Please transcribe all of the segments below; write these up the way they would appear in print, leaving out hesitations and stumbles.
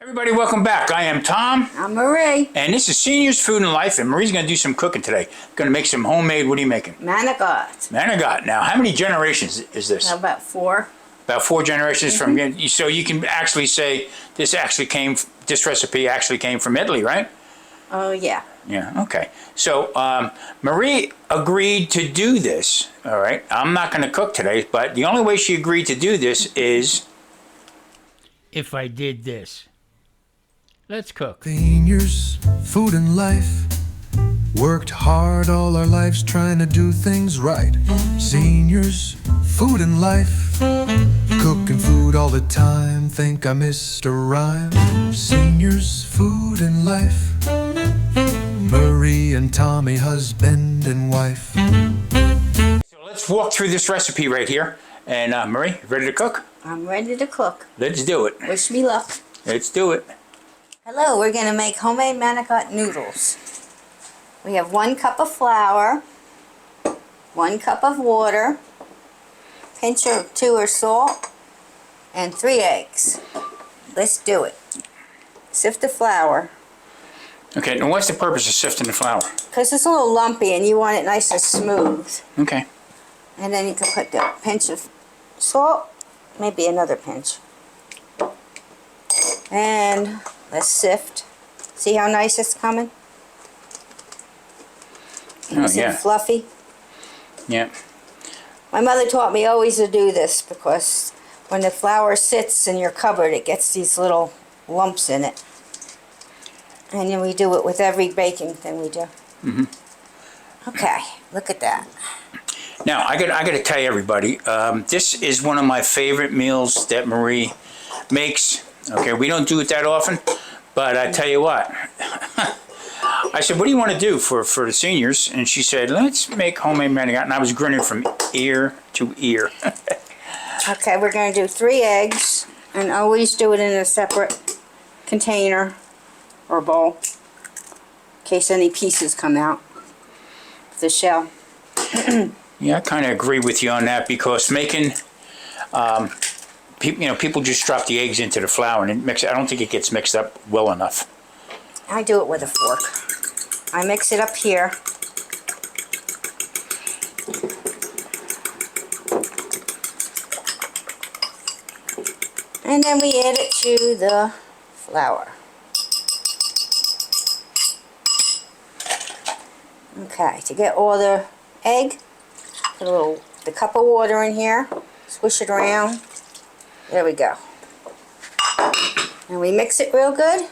Everybody, welcome back. I am Tom. I'm Marie. And this is Seniors Food and Life, and Marie's going to do some cooking today. Going to make some homemade, what are you making? Manicotti. Manicotti. Now, how many generations is this? About 4. About 4 generations from, so you can actually say this recipe actually came from Italy, right? Oh, yeah. Yeah, okay. So, Marie agreed to do this, all right? I'm not going to cook today, but the only way she agreed to do this is if I did this. Let's cook. Seniors, food and life. Worked hard all our lives trying to do things right. Seniors, food and life. Cooking food all the time, think I missed a rhyme. Seniors, food and life. Marie and Tommy, husband and wife. So let's walk through this recipe right here. And Marie, ready to cook? I'm ready to cook. Let's do it. Wish me luck. Let's do it. Hello, we're going to make homemade manicotti noodles. We have 1 cup of flour, 1 cup of water, pinch or 2 of salt, and 3 eggs. Let's do it. Sift the flour. Okay, now what's the purpose of sifting the flour? Because it's a little lumpy and you want it nice and smooth. Okay. And then you can put the pinch of salt, maybe another pinch. And let's sift. See how nice it's coming? Nice and fluffy. Yeah. My mother taught me always to do this because when the flour sits in your cupboard, it gets these little lumps in it. And then we do it with every baking thing we do. Okay, look at that. Now, I got to tell you, everybody, this is one of my favorite meals that Marie makes. Okay, we don't do it that often, but I tell you what. I said, what do you want to do for the seniors? And she said, let's make homemade manicotti. And I was grinning from ear to ear. Okay, we're going to do 3 eggs, and always do it in a separate container or bowl in case any pieces come out of the shell. Yeah, I kind of agree with you on that because making, people just drop the eggs into the flour and I don't think it gets mixed up well enough. I do it with a fork. I mix it up here. And then we add it to the flour. Okay, to get all the egg, put the cup of water in here, swish it around. There we go. And we mix it real good.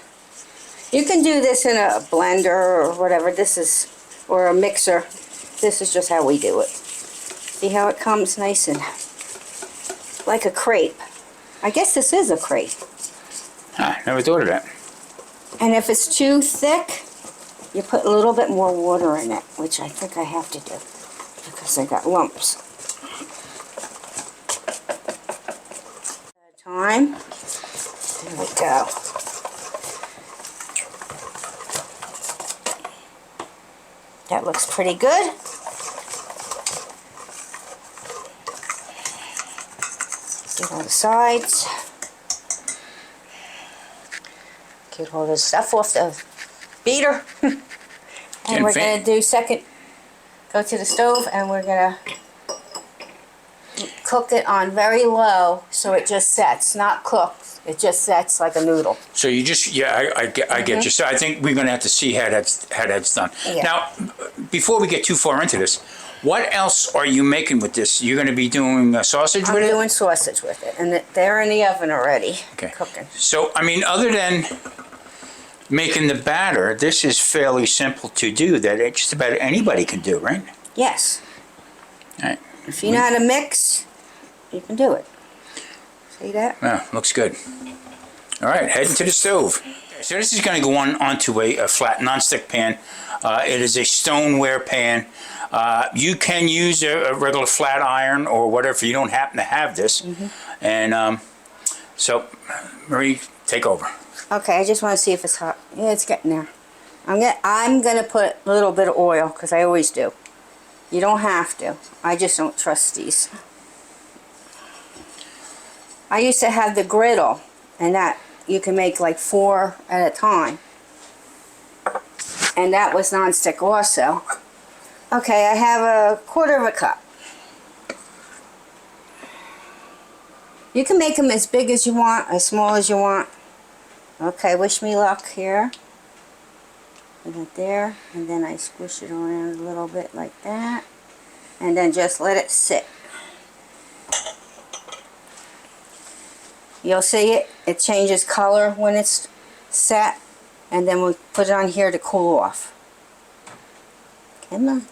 You can do this in a blender or whatever. Or a mixer. This is just how we do it. See how it comes nice and like a crepe. I guess this is a crepe. I never thought of that. And if it's too thick, you put a little bit more water in it, which I think I have to do because I got lumps. Time. There we go. That looks pretty good. Get all the sides. Get all this stuff off the beater. And we're going to do go to the stove and we're going to cook it on very low so it just sets, not cooked. It just sets like a noodle. So you just, I get you. So I think we're going to have to see how that's done. Yeah. Now, before we get too far into this, what else are you making with this? You're going to be doing sausage with it? I'm doing sausage with it, and they're in the oven already, cooking. So, I mean, other than making the batter, this is fairly simple to do that just about anybody can do, right? Yes. All right. If you know how to mix, you can do it. See that? Yeah, looks good. All right, heading to the stove. So this is going to go onto a flat nonstick pan. It is a stoneware pan. You can use a regular flat iron or whatever if you don't happen to have this. And so, Marie, take over. Okay, I just want to see if it's hot. Yeah, it's getting there. I'm gonna put a little bit of oil because I always do. You don't have to. I just don't trust these. I used to have the griddle, and that you can make like 4 at a time. And that was nonstick also. Okay, I have a 1/4 cup. You can make them as big as you want, as small as you want. Okay, wish me luck here. Put it there, and then I squish it around a little bit like that. And then just let it sit. You'll see it changes color when it's set. And then we'll put it on here to cool off. Come on.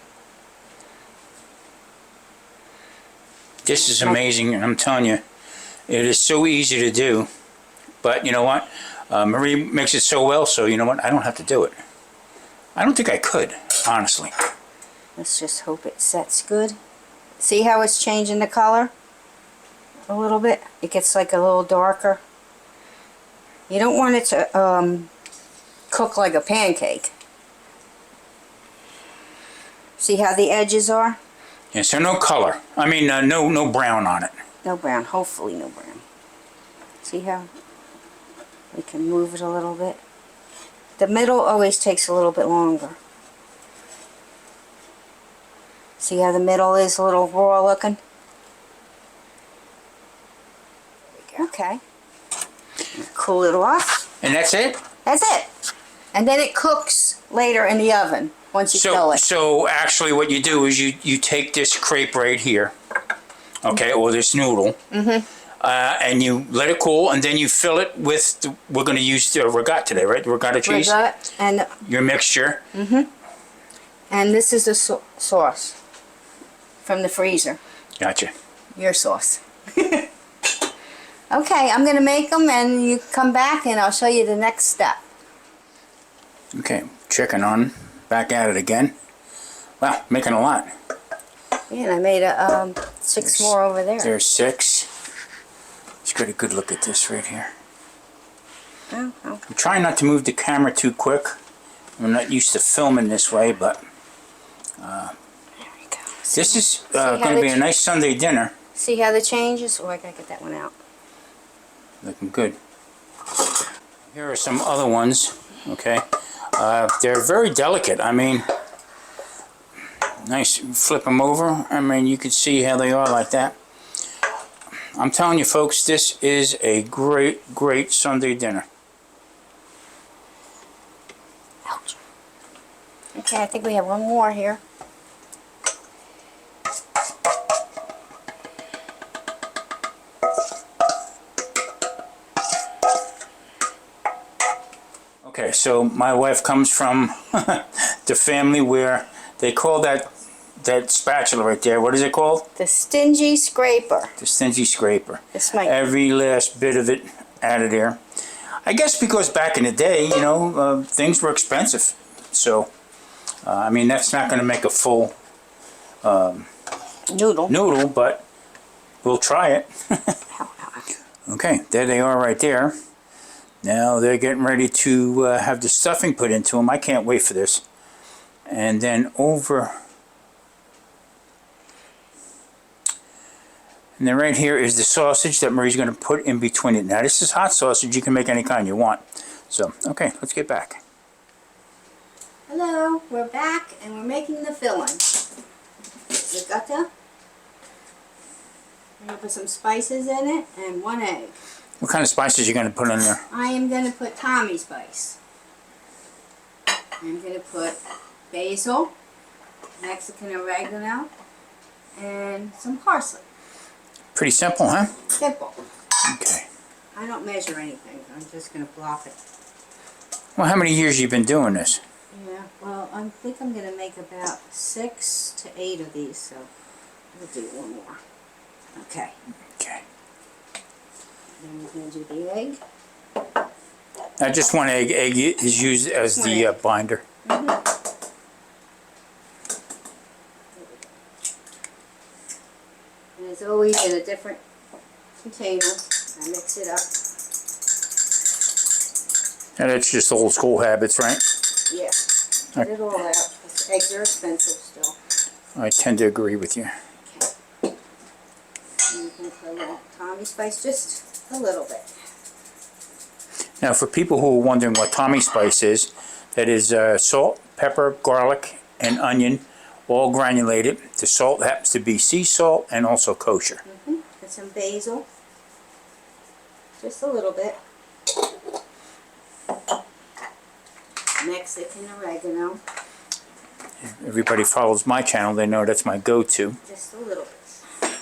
This is amazing, and I'm telling you, it is so easy to do. But you know what? Marie makes it so well, so you know what? I don't have to do it. I don't think I could, honestly. Let's just hope it sets good. See how it's changing the color? A little bit. It gets like a little darker. You don't want it to cook like a pancake. See how the edges are? Yeah, so no color. I mean, no brown on it. No brown. Hopefully no brown. See how we can move it a little bit? The middle always takes a little bit longer. See how the middle is a little raw looking? Okay. Cool it off. And that's it? That's it. And then it cooks later in the oven once you fill it. So actually what you do is you take this crepe right here, okay, or this noodle, and you let it cool, and then you fill it with, we're going to use the ricotta today, right? The ricotta cheese? Ricotta and your mixture. and this is the sauce from the freezer. Gotcha. Your sauce. Okay, I'm going to make them and you come back and I'll show you the next step. Okay, chicken on, back at it again. Wow, making a lot. Yeah, and I made a 6 more over there. There's 6. Let's get a good look at this right here. Oh. I'm trying not to move the camera too quick. I'm not used to filming this way, but There we go. this is how going to be they a nice Sunday dinner. See how the changes? Oh, I gotta get that one out. Looking good. Here are some other ones, okay? They're very delicate. I mean, nice. Flip them over. I mean, you can see how they are like that. I'm telling you, folks, this is a great, great Sunday dinner. Ouch. Okay, I think we have one more here. Okay, so my wife comes from the family where they call that spatula right there, what is it called? The stingy scraper. The stingy scraper. This might. Every last bit of it out of there. I guess because back in the day, you know, things were expensive. So, I mean, that's not going to make a full noodle, but we'll try it. Okay, there they are right there. Now they're getting ready to have the stuffing put into them. I can't wait for this. And then over... And then right here is the sausage that Marie's going to put in between it. Now this is hot sausage. You can make any kind you want. So, okay, let's get back. Hello, we're back and we're making the filling. Ricotta. I'm going to put some spices in it and 1 egg. What kind of spices are you going to put in there? I am going to put Tommy spice. I'm going to put basil, Mexican oregano, and some parsley. Pretty simple, huh? Simple. Okay. I don't measure anything. I'm just going to plop it. Well, how many years have you been doing this? Yeah, well, I think I'm going to make about 6 to 8 of these, so we'll do 1 more. Okay. Okay. Then we're going to do the egg. Now just 1 egg. Egg is used as the binder. And as always, in a different container, I mix it up. And it's just old school habits, right? Yeah, get it all out. Because eggs are expensive still. I tend to agree with you. Okay. And you can put a little Tommy spice, just a little bit. Now, for people who are wondering what Tommy spice is, that is salt, pepper, garlic, and onion, all granulated. The salt happens to be sea salt and also kosher. Get some basil. Just a little bit. Mexican oregano. Everybody follows my channel, they know that's my go-to. Just a little bit.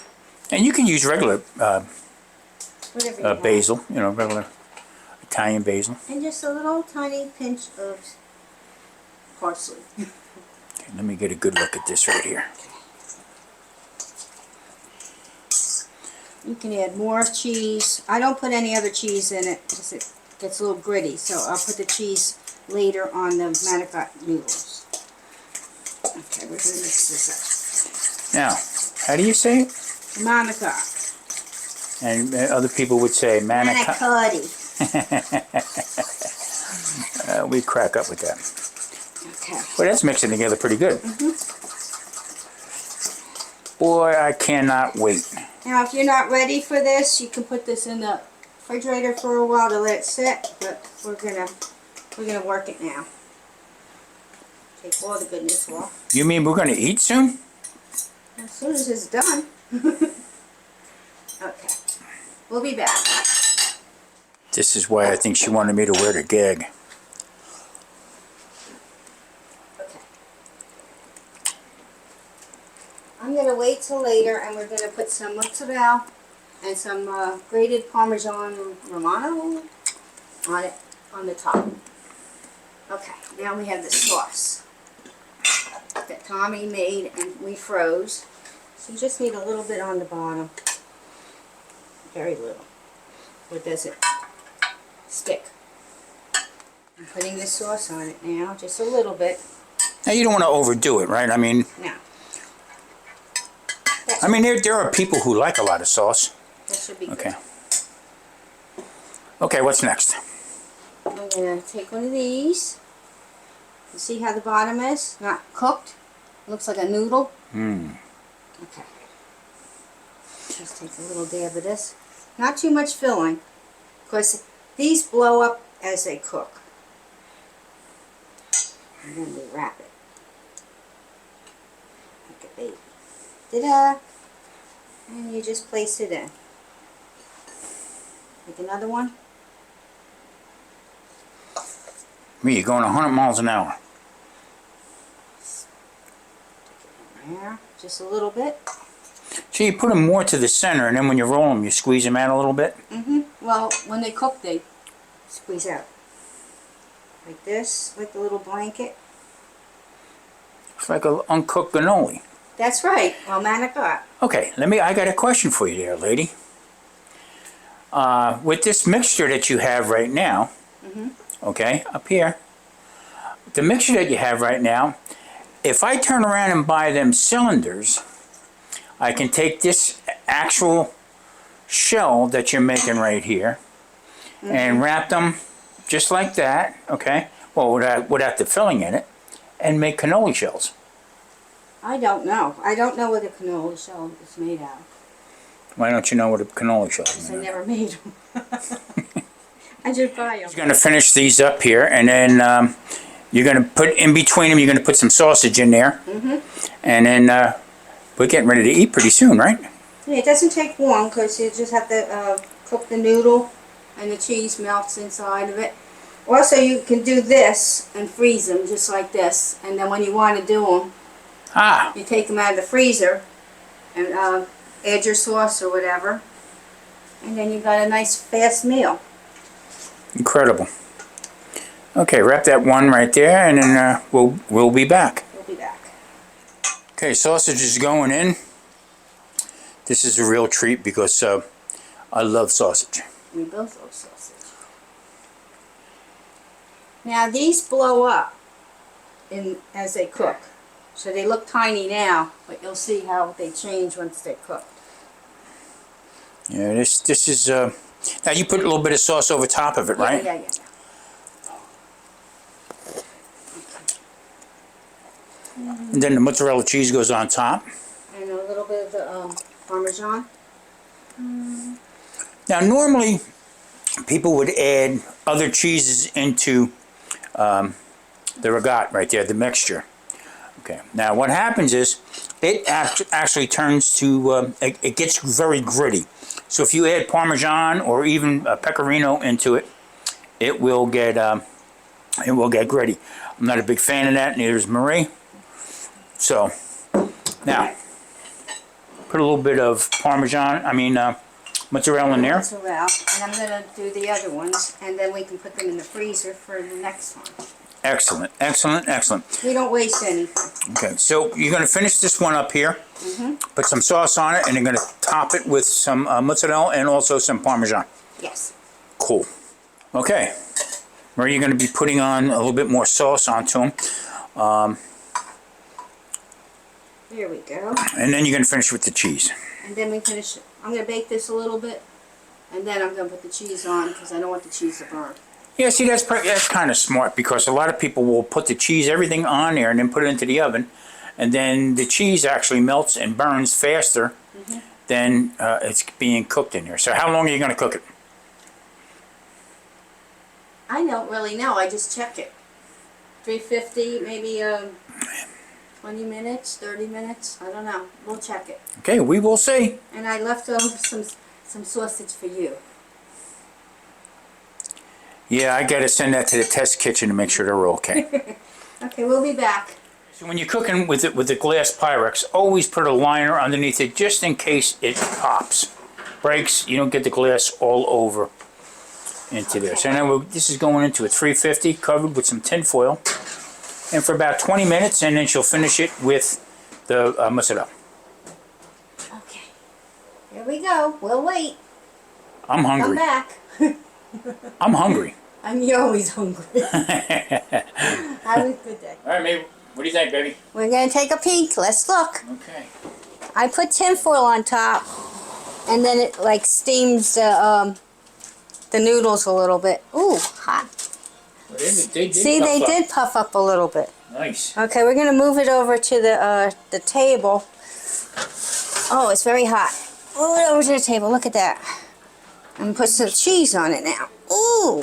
And you can use regular Whatever you have. basil, you know, regular Italian basil. And just a little tiny pinch of parsley. Okay, let me get a good look at this right here. You can add more cheese. I don't put any other cheese in it because it gets a little gritty. So I'll put the cheese later on the Manicotti noodles. Okay, we're going to mix this Now, how do you say it? up. Manicotti. And other people would say Manicotti. we crack up with that. Okay. Well, that's mixing together pretty good. Boy, I cannot wait. Now, if you're not ready for this, you can put this in the refrigerator for a while to let it sit. But we're gonna work it now. Take all the goodness off. You mean we're going to eat soon? As soon as it's done. Okay. We'll be back. This is why I think she wanted me to wear the gag. Okay. I'm going to wait till later, and we're going to put some mozzarella and some grated Parmesan Romano on it, on the top. Okay, now we have the sauce that Tommy made and we froze. So you just need a little bit on the bottom. Very little. Or does it stick? I'm putting the sauce on it now, just a little bit. Now, you don't want to overdo it, right? I mean, Now, there are people who like a lot of sauce. that should be good. Okay. Okay, what's next? I'm going to take one of these. You see how the bottom is? Not cooked. Looks like a noodle. Okay. Just take a little dab of this. Not too much filling, because these blow up as they cook. And then we wrap it. Like a baby. Ta-da! And you just place it in. Make another one. Me, you're going 100 miles an hour. There, just a little bit. So you put them more to the center, and then when you roll them, you squeeze them out a little bit? Well, when they cook, they squeeze out. Like this, like a little blanket. It's like an uncooked cannoli. That's right. Well, Manicotti. Okay, I got a question for you there, lady. With this mixture that you have right now, okay, up here, the mixture that you have right now, if I turn around and buy them cylinders, I can take this actual shell that you're making right here and wrap them just like that, okay, well, without the filling in it, and make cannoli shells. I don't know. I don't know what a cannoli shell is made out of. Why don't you know what a cannoli shell is? Because I never made them. I just buy them. You're going to finish these up here, and then you're going to put in between them, you're going to put some sausage in there, and then we're getting ready to eat pretty soon, right? Yeah, it doesn't take long because you just have to cook the noodle and the cheese melts inside of it. Also, you can do this and freeze them just like this, and then when you want to do them, you take them out of the freezer and add your sauce or whatever, and then you got a nice fast meal. Incredible. Okay, wrap that one right there, and then we'll be back. We'll be back. Okay, sausage is going in. This is a real treat because I love sausage. We both love sausage. Now these blow up as they cook. So they look tiny now, but you'll see how they change once they're cooked. Yeah, this is now you put a little bit of sauce over top of it, right? Yeah. And then the mozzarella cheese goes on top. And a little bit of the Parmesan. Now normally people would add other cheeses into the ricotta right there, the mixture. Okay, now what happens is it actually turns to, it gets very gritty. So if you add Parmesan or even pecorino into it, it will get gritty. I'm not a big fan of that, neither is Marie. So now put a little bit of mozzarella in there. Mozzarella, and I'm going to do the other ones, and then we can put them in the freezer for the next one. Excellent, excellent, excellent. We don't waste anything. Okay, so you're going to finish this one up here. Put some sauce on it, and you're going to top it with some mozzarella and also some Parmesan. Yes. Cool. Okay, Marie, you're going to be putting on a little bit more sauce onto them. There we go. And then you're going to finish with the cheese. And then we finish. I'm going to bake this a little bit, and then I'm going to put the cheese on because I don't want the cheese to burn. Yeah, see, that's kind of smart, because a lot of people will put the cheese, everything on there, and then put it into the oven, and then the cheese actually melts and burns faster than it's being cooked in there. So how long are you going to cook it? I don't really know. I just check it. 350, maybe 20 minutes, 30 minutes. I don't know. We'll check it. Okay, we will see. And I left over some sausage for you. Yeah, I got to send that to the test kitchen to make sure they're okay. Okay, we'll be back. So when you're cooking with the glass Pyrex, always put a liner underneath it just in case it pops. Breaks, you don't get the glass all over into there. So now this is going into a 350 covered with some tin foil. And for about 20 minutes, and then she'll finish it with the mozzarella. Okay. Here we go. We'll wait. I'm Come hungry. back. I'm hungry. You're always hungry. Have a good day. All right, maybe. What do you think, baby? We're going to take a peek. Let's look. Okay. I put tin foil on top, and then it like steams the noodles a little bit. Ooh, hot. Well, they did puff up a little bit. Nice. Okay, we're going to move it over to the table. Oh, it's very hot. Move it over to the table. Look at that. And put some cheese on it now. Ooh.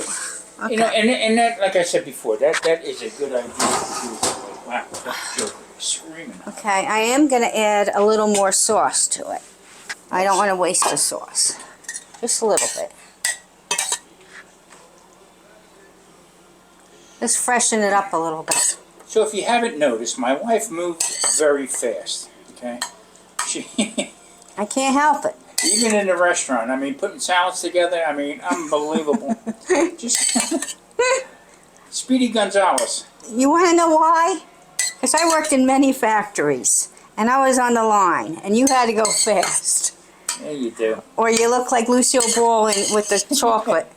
Okay. You know, and that, like I said before, that is a good idea to do. Wow, that joke is screaming. Okay, I am going to add a little more sauce to it. I don't want to waste the sauce. Just a little bit. Just freshen it up a little bit. So if you haven't noticed, my wife moves very fast, okay? She, I can't help it. even in the restaurant, I mean, putting salads together, I mean, unbelievable. Just Speedy Gonzalez. You want to know why? Because I worked in many factories, and I was on the line, and you had to go fast. Yeah, you do. Or you look like Lucille Ball with the chocolate.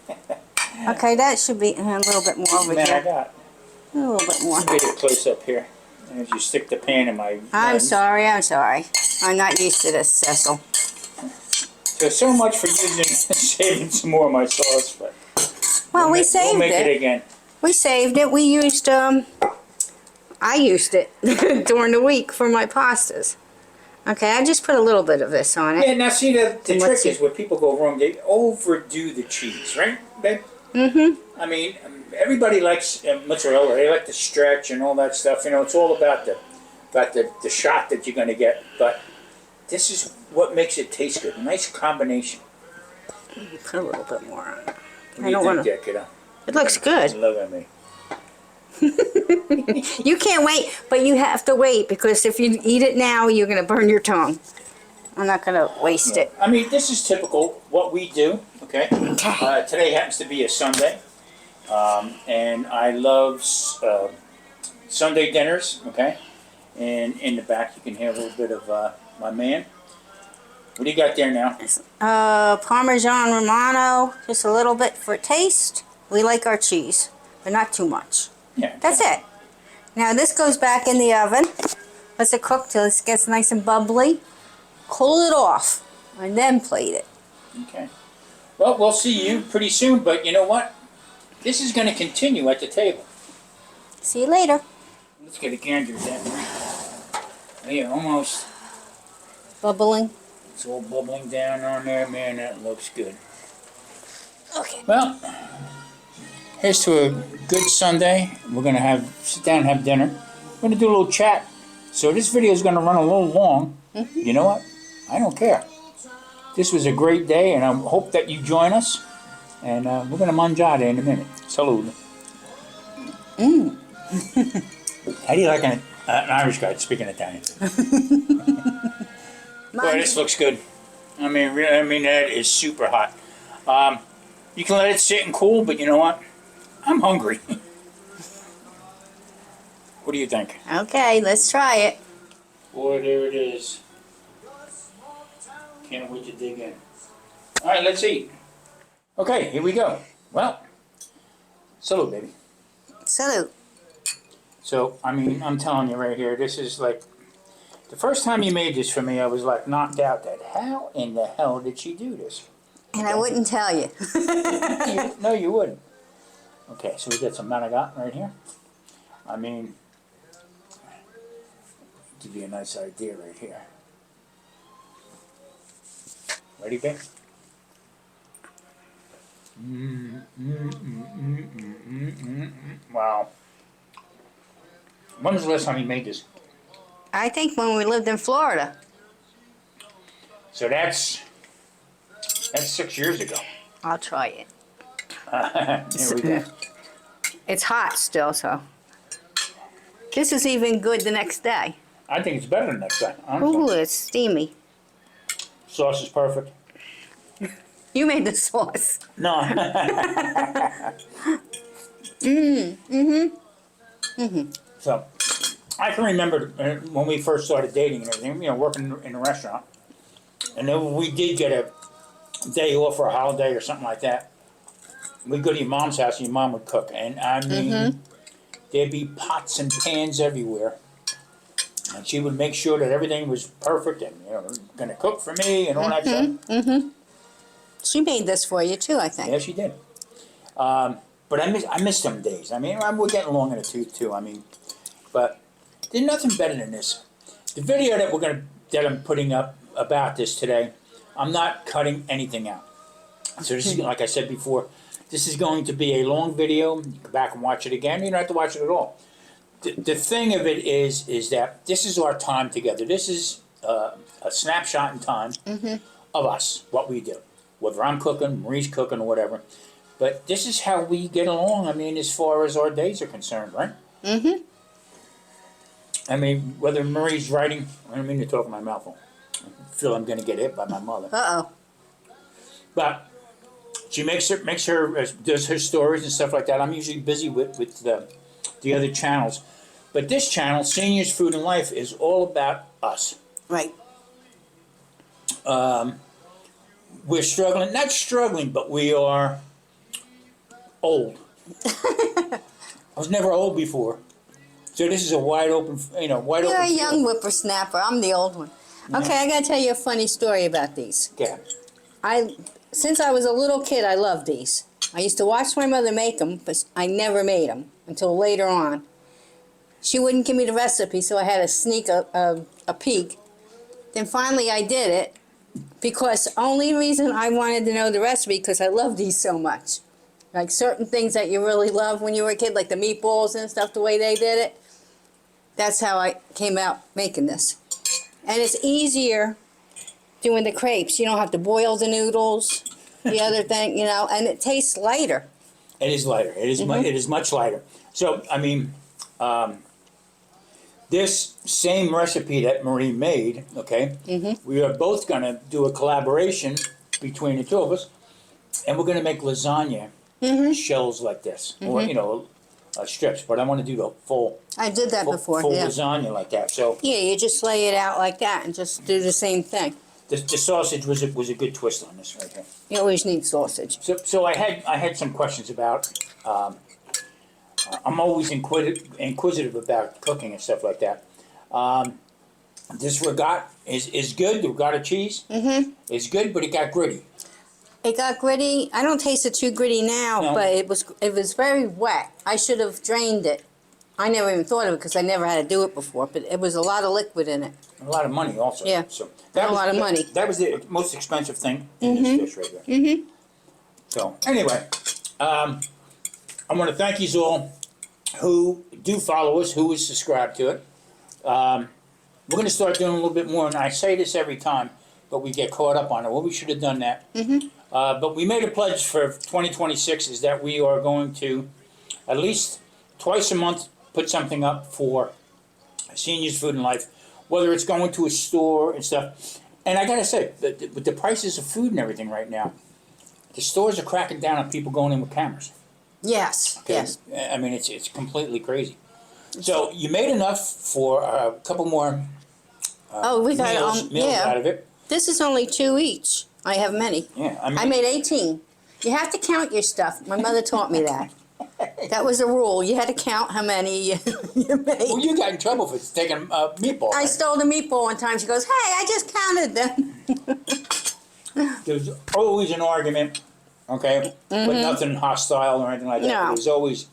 Okay, that should be a little bit more over Man, I here. got A little bit more. get it close up here. As you stick the pan in my I'm lens. sorry, I'm sorry. I'm not used to this, Cecil. So much for using saving some more of my sauce, but Well, we we'll saved make it it. again. We saved it. We used, I used it during the week for my pastas. Okay, I just put a little bit of this on it. Yeah, now see, the And trick what's is where people go wrong, they overdo the cheese, right, babe? Mm-hmm. I mean, everybody likes mozzarella. They like to stretch and all that stuff. You know, it's all about the shot that you're going to get. But this is what makes it taste good. A nice combination. Put a little bit more on it. What I don't do you want think, to. Dick, you know? It looks good. Look at me. You can't wait, but you have to wait because if you eat it now, you're going to burn your tongue. I'm not going to waste it. I mean, this is typical what we do. Okay. Today happens to be a Sunday, and I love Sunday dinners. Okay. And in the back, you can hear a little bit of my man. What do you got there now? Parmesan Romano, just a little bit for taste. We like our cheese, but not too much. Yeah. That's it. Now this goes back in the oven. Let it cook till it gets nice and bubbly. Cool it off, and then plate it. Okay. Well, we'll see you pretty soon, but you know what? This is going to continue at the table. See you later. Let's get a gander at that. Yeah, almost. Bubbling. It's all bubbling down on there. Man, that looks good. Okay. Well, here's to a good Sunday. We're gonna sit down and have dinner. We're gonna do a little chat. So this video is gonna run a little long. You know what? I don't care. This was a great day, and I hope that you join us. And we're gonna mangiare in a minute. Salud. How do you like an Irish guy speaking Italian? Boy, this looks good. I mean, really, that is super hot. You can let it sit and cool, but you know what? I'm hungry. What do you think? Okay, let's try it. Boy, there it is. Can't wait to dig in. All right, let's eat. Okay, here we go. Well, salute, baby. Salute. So, I mean, I'm telling you right here, this is like, the first time you made this for me, I was like knocked out that how in the hell did she do this? And I wouldn't tell you. No, you wouldn't. Okay, so we got some Manicotti right here. I mean, give you a nice idea right here. Ready, babe? Wow. When was the last time you made this? I think when we lived in Florida. So that's 6 years ago. I'll try it. There we go. It's hot still, so. This is even good the next day. I think it's better than next time. Honestly. Ooh, it's steamy. Sauce is perfect. You made the sauce. No. So, I can remember when we first started dating and everything, you know, working in a restaurant. And then we did get a day off or a holiday or something like that. We'd go to your mom's house and your mom would cook. And I mean, there'd be pots and pans everywhere. And she would make sure that everything was perfect and, you know, going to cook for me and all that stuff. She made this for you too, I think. Yeah, she did. But I miss them days. I mean, we're getting along in the tooth too. I mean, but there's nothing better than this. The video that I'm putting up about this today, I'm not cutting anything out. So this is, like I said before, this is going to be a long video. You go back and watch it again. You don't have to watch it at all. The thing of it is that this is our time together. This is a snapshot in time of us, what we do. Whether I'm cooking, Marie's cooking, or whatever. But this is how we get along, I mean, as far as our days are concerned, right? I mean, whether Marie's writing, I don't mean to talk in my mouth. I feel I'm going to get hit by my mother. Uh-oh. But she does her stories and stuff like that. I'm usually busy with the other channels. But this channel, Seniors Food and Life, is all about us. Right. We're struggling, not struggling, but we are old. I was never old before. So this is a wide open, wide You're open. a young whippersnapper. I'm the old one. Okay, I got to tell you a funny story about these. Yeah. Since I was a little kid, I loved these. I used to watch my mother make them, but I never made them until later on. She wouldn't give me the recipe, so I had to sneak a peek. Then finally I did it, because only reason I wanted to know the recipe because I love these so much. Like certain things that you really love when you were a kid, like the meatballs and stuff, the way they did it. That's how I came out making this. And it's easier doing the crepes. You don't have to boil the noodles, the other thing, and it tastes lighter. It is lighter. It is much lighter. So, I mean, this same recipe that Marie made, okay, we are both going to do a collaboration between the two of us, and we're going to make lasagna shells like this, or, strips. But I want to do the full. I did that before, full yeah. lasagna like that. So Yeah, you just lay it out like that and just do the same thing. the sausage was a good twist on this right here. You always need sausage. So I had some questions about. I'm always inquisitive about cooking and stuff like that. This ricotta is good. The ricotta cheese is good, but it got gritty. It got gritty. I don't taste it too gritty now, No. but it was very wet. I should have drained it. I never even thought of it because I never had to do it before, but it was a lot of liquid in it. A lot of money also. Yeah. So A lot of money. That was the most expensive thing in this dish right there. So anyway, I want to thank you all who do follow us, who is subscribed to it. We're going to start doing a little bit more, and I say this every time, but we get caught up on it. Well, we should have done that. But we made a pledge for 2026 is that we are going to at least twice a month put something up for Seniors Food and Life, whether it's going to a store and stuff. And I gotta say, with the prices of food and everything right now, the stores are cracking down on people going in with cameras. Yes, Okay? yes. I mean, it's completely crazy. So you made enough for a couple more Oh, we got meals out of it. This is only 2 each. I have many. Yeah, I made 18. You have to count your stuff. My mother taught me that. That was a rule. You had to count how many you made. Well, you got in trouble for taking a meatball. I stole the meatball one time. She goes, "Hey, I just counted them." There's always an argument, okay, but nothing hostile or anything like that. No. There's always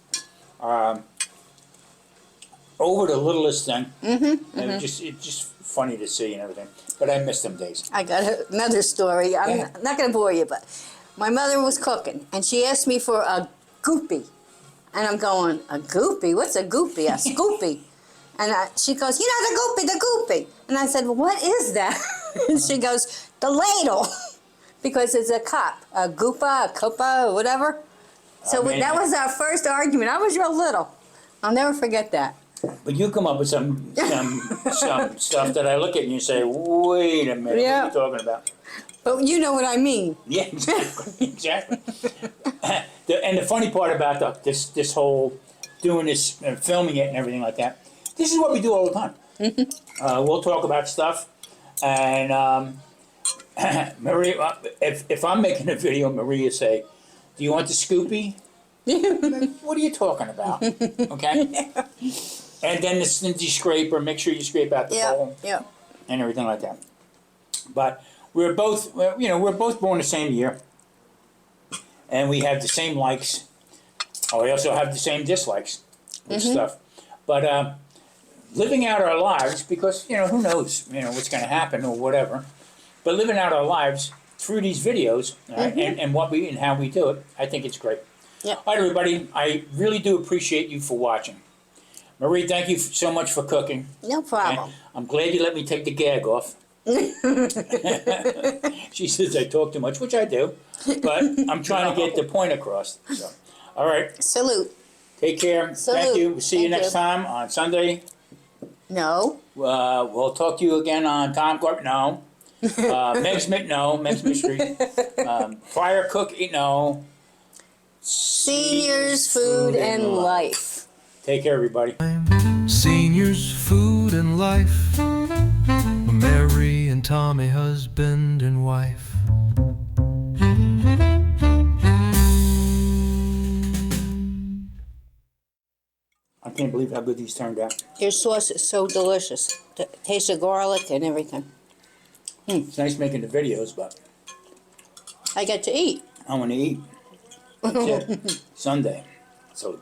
over the littlest thing. And it's just funny to see and everything. But I miss them days. I got another story. I'm not going to bore you, but my mother was cooking, and she asked me for a goopy. And I'm going, a goopy? What's a goopy? A scoopy. And she goes, you know, the goopy. And I said, well, what is that? And she goes, the ladle. Because it's a cup, a goopa, a copa, or whatever. So that was our first argument. I was real little. I'll never forget that. But you come up with some stuff that I look at and you say, wait a minute, what are you talking about? But you know what I mean. Yeah, exactly. And the funny part about this whole doing this, filming it and everything like that, this is what we do all the time. We'll talk about stuff, and Maria, if I'm making a video, Maria say, "Do you want the scoopy?" What are you talking about? Okay. And then the stingy scraper. Make sure you scrape out the bowl. Yeah. And everything like that. But we're both born the same year, and we have the same likes. Oh, we also have the same dislikes with stuff. But living out our lives, because who knows, what's going to happen or whatever. But living out our lives through these videos and what we and how we do it, I think it's great. Yeah. All right, everybody. I really do appreciate you for watching. Marie, thank you so much for cooking. No problem. Okay? I'm glad you let me take the gag off. She says I talk too much, which I do, but I'm trying to get the point across. So, all right. Salute. Take care. Salute. Thank you. We'll see you Thank next you. time on Sunday. No. We'll talk to you again on Tom Clark. No. Meg's Mystery. Fire Cook. No. Seniors Food and Life. Take care, everybody. Seniors, food and life. Mary and Tommy, husband and wife. I can't believe how good these turned out. Your sauce is so delicious. The taste of garlic and everything. It's nice making the videos, but I get to eat. I want to eat. That's it. Sunday. So